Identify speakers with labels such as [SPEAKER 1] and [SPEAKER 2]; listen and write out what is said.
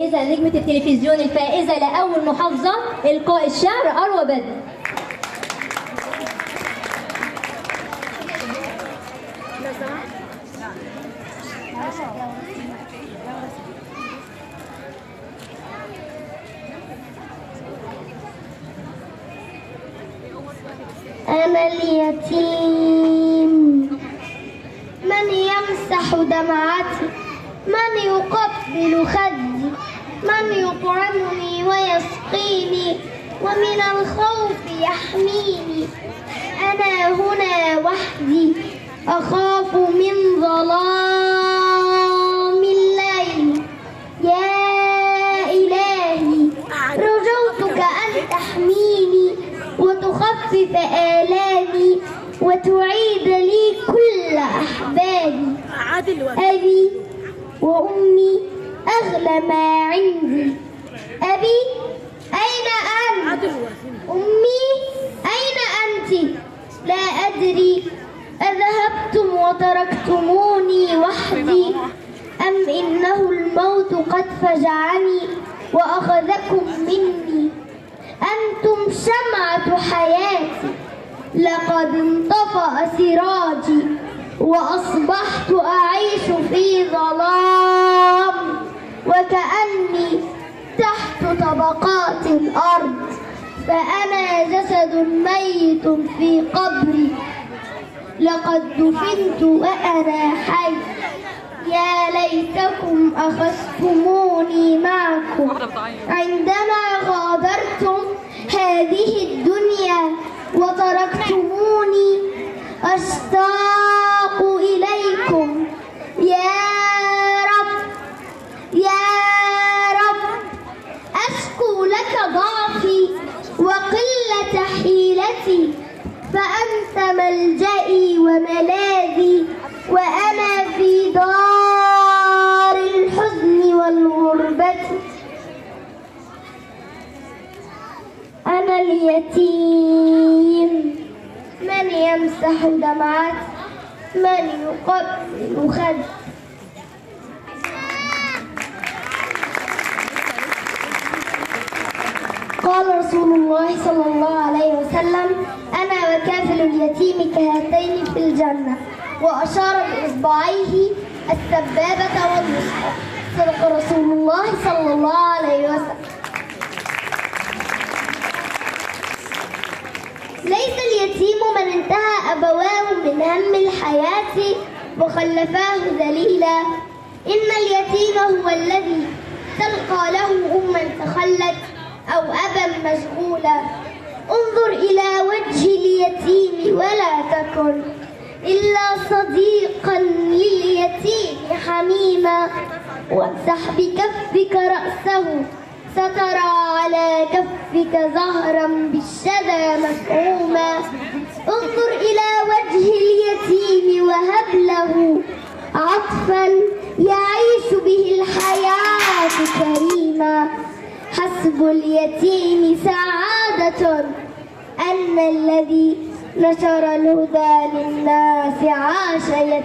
[SPEAKER 1] إذا نجمة التلفزيون الفائزة لأول محافظة إلقاء الشعر أروى بدر.
[SPEAKER 2] أنا اليتيم من يمسح دمعتي، من يقبل خدي، من يطعمني ويسقيني ومن الخوف يحميني. أنا هنا وحدي أخاف من ظلام الليل. يا إلهي رجوتك أن تحميني وتخفف آلامي وتعيد لي كل أحبابي. أبي وأمي أغلى ما عندي. أبي أين أنت؟ أمي أين أنت؟ لا أدري أذهبتم وتركتموني وحدي أم إنه الموت قد فجعني وأخذكم مني. أنتم شمعة حياتي، لقد انطفأ سراجي وأصبحت أعيش في ظلام وكأني تحت طبقات الأرض، فأنا جسد ميت في قبري، لقد دفنت وأنا حي. يا ليتكم أخذتموني معكم عندما غادرتم هذه الدنيا وتركتموني. أشتاق إليكم يا رب يا رب، أشكو لك ضعفي وقلة حيلتي، فأنت ملجئي وملاذي وأنا في دار الحزن والغربة. أنا اليتيم من يمسح دمعتي، من يقبل خدي. قال رسول الله صلى الله عليه وسلم: أنا وكافل اليتيم كهاتين في الجنة، وأشار بإصبعيه السبابة والوسطى. صدق رسول الله صلى الله عليه وسلم. ليس اليتيم من انتهى أبواه من هم الحياة وخلفاه ذليلا، إن اليتيم هو الذي تلقى له أما تخلت أو أبا مشغولا. انظر إلى وجه اليتيم ولا تكن إلا صديقا لليتيم حميما، وامسح بكفك رأسه سترى على كفك زهرا بالشدى مفعوما. انظر إلى وجه اليتيم وهب له عطفا يعيش به الحياة كريما. حسب اليتيم سعادة أن الذي نشر الهدى للناس عاش يتيما.